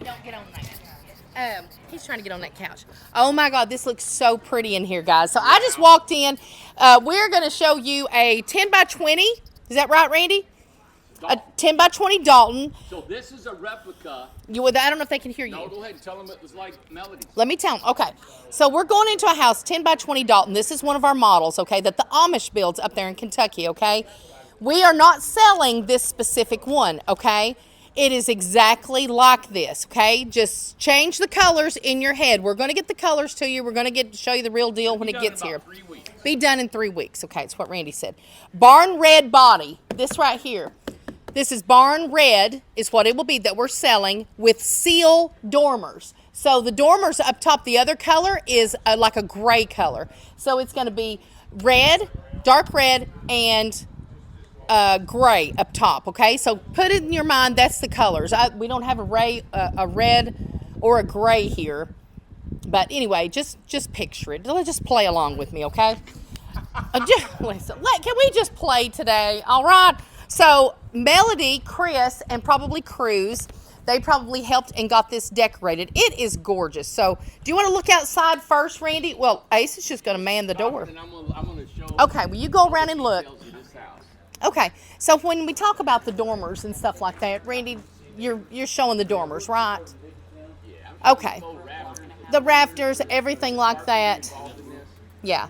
Don't get on that. He's trying to get on that couch. Oh my God, this looks so pretty in here, guys. So I just walked in. We're going to show you a 10 by 20. Is that right, Randy? A 10 by 20 Dalton. So this is a replica. I don't know if they can hear you. No, go ahead and tell them it was like Melody's. Let me tell them. Okay. So we're going into a house, 10 by 20 Dalton. This is one of our models, okay, that the Amish builds up there in Kentucky, okay? We are not selling this specific one, okay? It is exactly like this, okay? Just change the colors in your head. We're going to get the colors to you. We're going to show you the real deal when it gets here. 3 weeks. Be done in 3 weeks. Okay, it's what Randy said. Barn red body. This right here. This is barn red is what it will be that we're selling with seal dormers. So the dormers up top, the other color is like a gray color. So it's going to be red, dark red, and gray up top. Okay, so put it in your mind. That's the colors. We don't have a red or a gray here, but anyway, just picture it. Just play along with me, okay? Listen, can we just play today? All right. So Melody, Chris, and probably Cruz, they probably helped and got this decorated. It is gorgeous. So do you want to look outside first, Randy? Well, Ace is just going to man the door. And I'm gonna show Okay, well, you go around and look. Okay, so when we talk about the dormers and stuff like that, Randy, you're showing the dormers, right? Yeah. Okay. The rafters, everything like that. Yeah.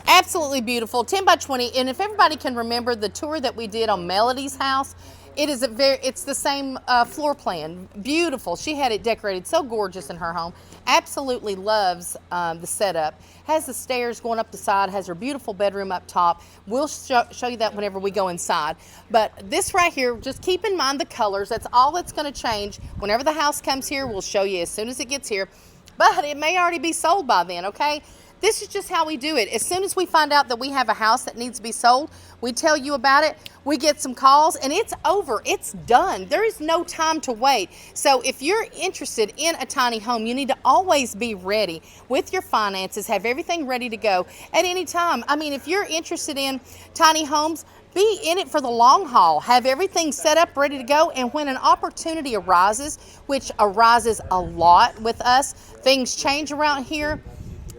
Absolutely beautiful, 10 by 20. And if everybody can remember the tour that we did on Melody's house, it's the same floor plan. Beautiful. She had it decorated so gorgeous in her home. Absolutely loves the setup. Has the stairs going up the side, has her beautiful bedroom up top. We'll show you that whenever we go inside. But this right here, just keep in mind the colors. That's all that's going to change. Whenever the house comes here, we'll show you as soon as it gets here. But it may already be sold by then, okay? This is just how we do it. As soon as we find out that we have a house that needs to be sold, we tell you about it, we get some calls, and it's over. It's done. There is no time to wait. So if you're interested in a tiny home, you need to always be ready with your finances, have everything ready to go at any time. I mean, if you're interested in tiny homes, be in it for the long haul. Have everything set up, ready to go, and when an opportunity arises, which arises a lot with us, things change around here,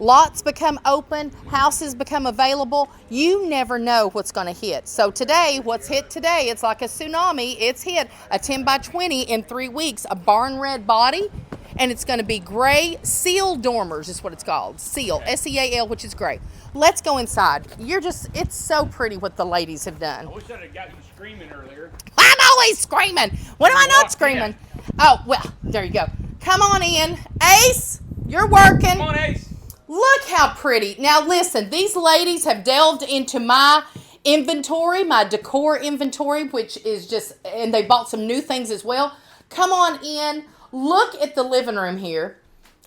lots become open, houses become available. You never know what's going to hit. So today, what's hit today, it's like a tsunami. It's hit a 10 by 20 in 3 weeks, a barn red body, and it's going to be gray seal dormers is what it's called. Seal, S-E-A-L, which is great. Let's go inside. It's so pretty what the ladies have done. I wish I'd have got you screaming earlier. I'm always screaming. When am I not screaming? Oh, well, there you go. Come on in. Ace, you're working. Come on, Ace. Look how pretty. Now listen, these ladies have delved into my inventory, my decor inventory, which is just, and they bought some new things as well. Come on in. Look at the living room here.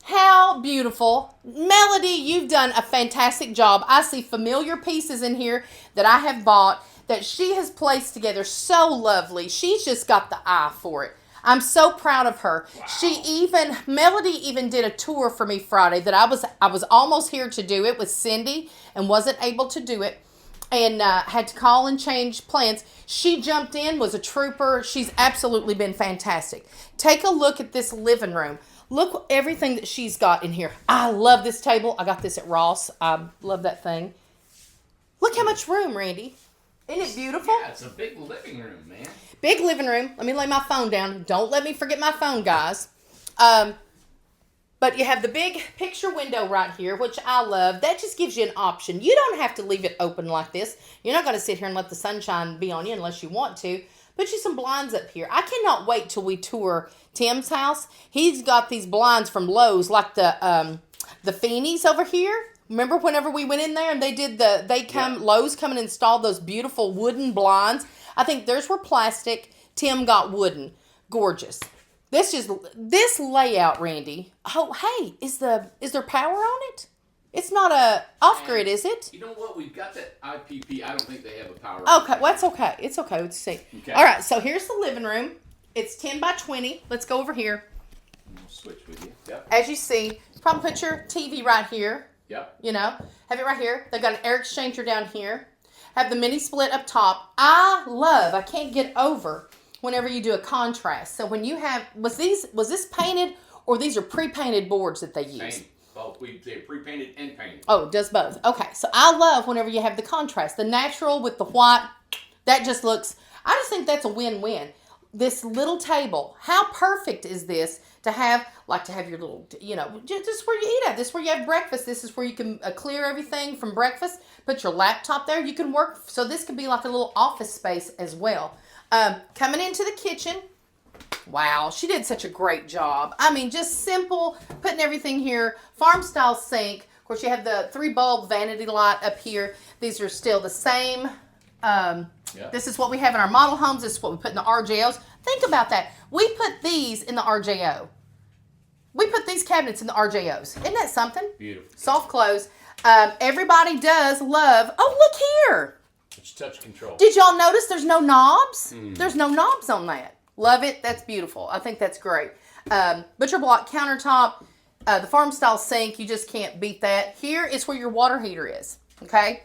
How beautiful. Melody, you've done a fantastic job. I see familiar pieces in here that I have bought that she has placed together so lovely. She's just got the eye for it. I'm so proud of her. Wow. Melody even did a tour for me Friday that I was almost here to do it with Cindy and wasn't able to do it and had to call and change plans. She jumped in, was a trooper. She's absolutely been fantastic. Take a look at this living room. Look everything that she's got in here. I love this table. I got this at Ross. I love that thing. Look how much room, Randy. Isn't it beautiful? Yeah, it's a big living room, man. Big living room. Let me lay my phone down. Don't let me forget my phone, guys. But you have the big picture window right here, which I love. That just gives you an option. You don't have to leave it open like this. You're not going to sit here and let the sunshine be on you unless you want to. Put you some blinds up here. I cannot wait till we tour Tim's house. He's got these blinds from Lowe's, like the Feenies over here. Remember whenever we went in there and Lowe's come and installed those beautiful wooden blinds. I think theirs were plastic. Tim got wooden. Gorgeous. This layout, Randy. Oh, hey, is there power on it? It's not a off-grid, is it? You know what? We've got that IPP. I don't think they have a power. Okay, well, that's okay. It's okay. Let's see. Okay. All right, so here's the living room. It's 10 by 20. Let's go over here. We'll switch with you. Yep. As you see, probably put your TV right here. Yep. You know, have it right here. They've got an air exchanger down here. Have the mini split up top. I can't get over whenever you do a contrast. So when you have, was this painted or these are pre-painted boards that they use? Paint. Well, they're pre-painted and painted. Oh, it does both. Okay, so I love whenever you have the contrast. The natural with the white, that just looks, I just think that's a win-win. This little table, how perfect is this to have your little, just where you eat at. This is where you have breakfast. This is where you can clear everything from breakfast. Put your laptop there. You can work. So this could be like a little office space as well. Coming into the kitchen. Wow, she did such a great job. I mean, just simple, putting everything here. Farm style sink. Of course, you have the 3-bulb vanity light up here. These are still the same. This is what we have in our model homes. This is what we put in the RJOs. Think about that. We put these in the RJO. We put these cabinets in the RJOs. Isn't that something? Beautiful. Soft close. Everybody does love. Oh, look here. It's touch control. Did y'all notice there's no knobs? There's no knobs on that. Love it. That's beautiful. I think that's great. Butcher block countertop. The farm style sink. You just can't beat that. Here is where your water heater is. Okay.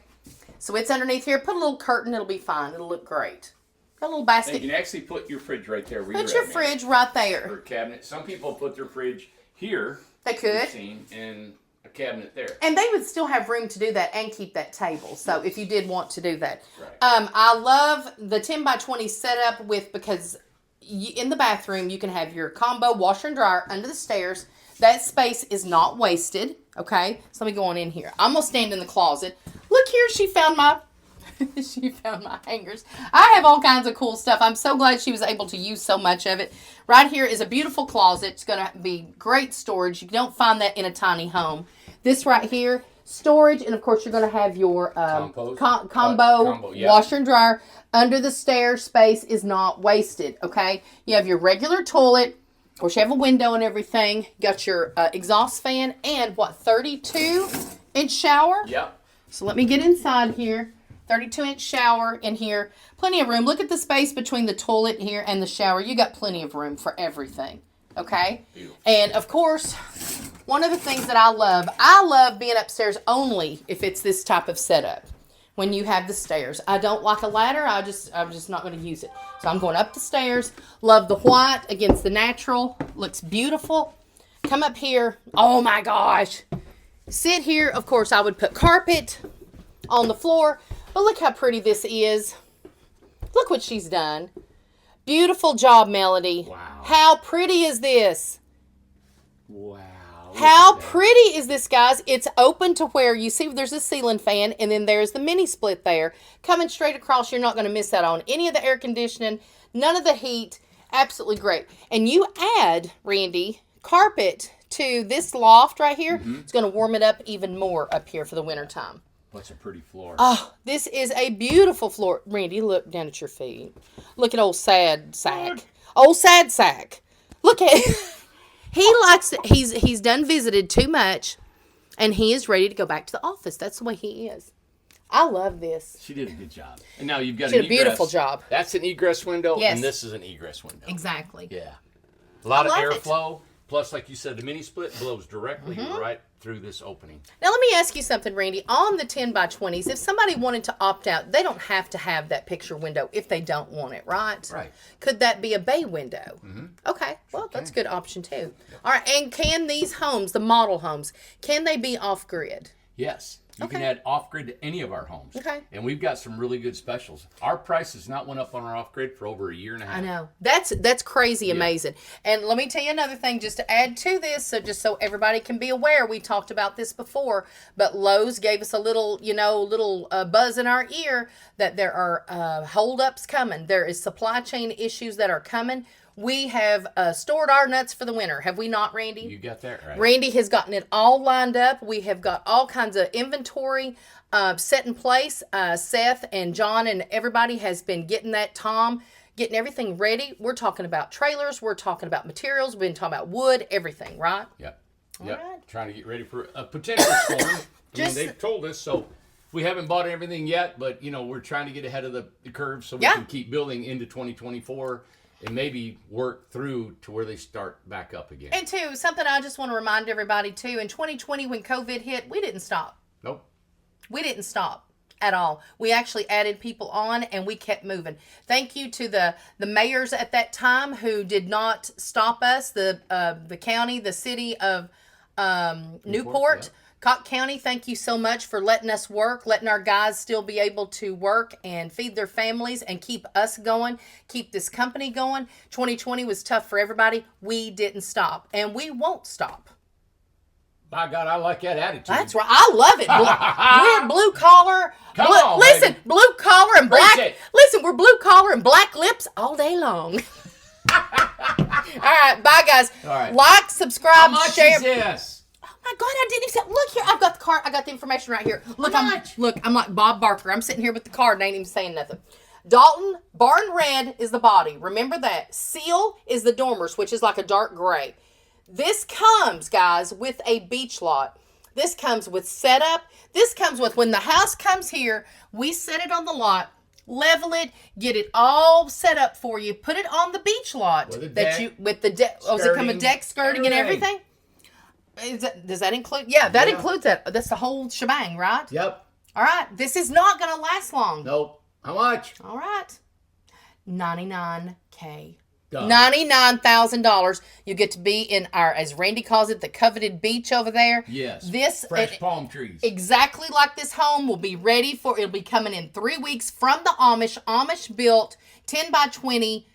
So it's underneath here. Put a little curtain. It'll be fine. It'll look great. Got a little basket. And you can actually put your fridge right there. Put your fridge right there. Or cabinet. Some people put their fridge here. They could. And a cabinet there. And they would still have room to do that and keep that table. So if you did want to do that. Right. I love the 10x20 setup because in the bathroom you can have your combo washer and dryer under the stairs. That space is not wasted. Okay. So let me go on in here. I'm going to stand in the closet. Look here. She found my hangers. I have all kinds of cool stuff. I'm so glad she was able to use so much of it. Right here is a beautiful closet. It's going to be great storage. You don't find that in a tiny home. This right here, storage. And of course, you're going to have your combo washer and dryer. Under the stairs, space is not wasted. Okay. You have your regular toilet. Of course, you have a window and everything. You got your exhaust fan and 32-inch shower? Yep. So let me get inside here. 32-inch shower in here. Plenty of room. Look at the space between the toilet here and the shower. You got plenty of room for everything. Okay? Beautiful. And of course, one of the things that I love being upstairs only if it's this type of setup. When you have the stairs. I don't like a ladder. I'm just not going to use it. So I'm going up the stairs. Love the white against the natural. Looks beautiful. Come up here. Oh my gosh. Sit here. Of course, I would put carpet on the floor. But look how pretty this is. Look what she's done. Beautiful job, Melody. Wow. How pretty is this? Wow. How pretty is this, guys? It's open to where you see there's a ceiling fan, and then there's the mini split there. Coming straight across, you're not going to miss out on any of the air conditioning, none of the heat. Absolutely great. And you add, Randy, carpet to this loft right here. It's going to warm it up even more up here for the wintertime. What's a pretty floor. Oh, this is a beautiful floor. Randy, look down at your feet. Look at old sad sack. Old sad sack. Look at he likes it. He's done visited too much, and he is ready to go back to the office. That's the way he is. I love this. She did a good job. And now you've got she did a beautiful job. That's an egress window, yes. And this is an egress window. Exactly. Yeah. A lot of it. airflow. Plus, like you said, the mini split blows directly right through this opening. Now, let me ask you something, Randy. On the 10x20s, if somebody wanted to opt out, they don't have to have that picture window if they don't want it, right? Right. Could that be a bay window? Okay. Well, that's a good option, too. All right. And can these homes, the model homes, can they be off-grid? Yes. You can add off-grid to any of our homes. Okay. And we've got some really good specials. Our price has not went up on our off-grid for over a year and a half. I know. That's crazy amazing. And let me tell you another thing just to add to this, so just so everybody can be aware. We talked about this before, but Lowe's gave us a little, buzz in our ear that there are holdups coming. There is supply chain issues that are coming. We have stored our nuts for the winter. Have we not, Randy? You got that right. Randy has gotten it all lined up. We have got all kinds of inventory set in place. Seth and John and everybody has been getting that. Tom, getting everything ready. We're talking about trailers. We're talking about materials. We've been talking about wood, everything, right? Yep. All right. Trying to get ready for a potential storm. They've told us, so we haven't bought everything yet, but, we're trying to get ahead of the curve so we can keep building into 2024. And maybe work through to where they start back up again. And too, something I just want to remind everybody too, in 2020 when COVID hit, we didn't stop. Nope. We didn't stop. At all. We actually added people on and we kept moving. Thank you to the mayors at that time who did not stop us. The county, the city of Newport. Yeah. Cocke County, thank you so much for letting us work, letting our guys still be able to work and feed their families and keep us going, keep this company going. 2020 was tough for everybody. We didn't stop, and we won't stop. By God, I like that attitude. That's right. I love it. We're blue collar. Come on, listen, baby. Blue collar and Preach black. it. Listen, we're blue collar and black lips all day long. All right, bye guys. All right. Like, subscribe, How much share. is this? My God, I didn't even say. Look here, I've got the card. I got the information right here. Look, I'm like Bob Barker. I'm sitting here with the card and I ain't even saying nothing. Dalton, barn red is the body. Remember that. Seal is the dormers, which is like a dark gray. This comes, guys, with a beach lot. This comes with setup. This comes with when the house comes here, we set it on the lot, level it, get it all set up for you, put it on the beach lot. With the deck. Does it come with deck, skirting, and everything? Does that include? Yeah, that includes that. That's the whole shebang, right? Yep. All right. This is not going to last long. Nope. How much? All right. $99K. Done. $99,000. You get to be in our, as Randy calls it, the coveted beach over there. Yes. Fresh palm trees. Exactly like this home will be ready for. It'll be coming in 3 weeks from the Amish. Amish built 10 by 20,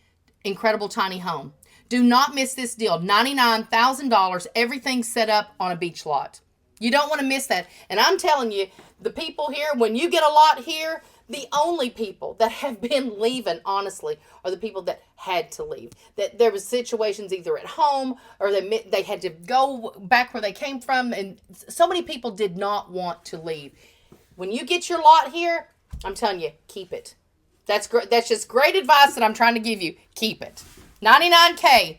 incredible tiny home. Do not miss this deal. $99,000. Everything set up on a beach lot. You don't want to miss that. And I'm telling you, the people here, when you get a lot here, the only people that have been leaving, honestly, are the people that had to leave. That there was situations either at home or they had to go back where they came from. And so many people did not want to leave. When you get your lot here, I'm telling you, keep it. That's great. That's just great advice that I'm trying to give you. Keep it. $99K.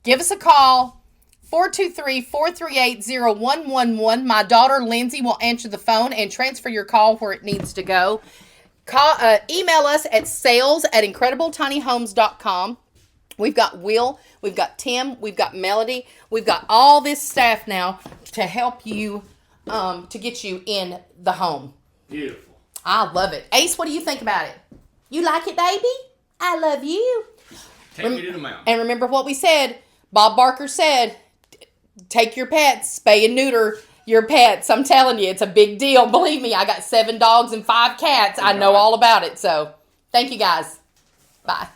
Give us a call. 423-438-0111. My daughter, Lindsay, will answer the phone and transfer your call where it needs to go. Email us at sales@incredibletinyhomes.com. We've got Will, we've got Tim, we've got Melody. We've got all this staff now to help you, to get you in the home. Beautiful. I love it. Ace, what do you think about it? You like it, baby? I love you. Take me to the mountain. And remember what we said. Bob Barker said, take your pets, spay and neuter your pets. I'm telling you, it's a big deal. Believe me, I got 7 dogs and 5 cats. I know all about it. So, thank you guys. Bye.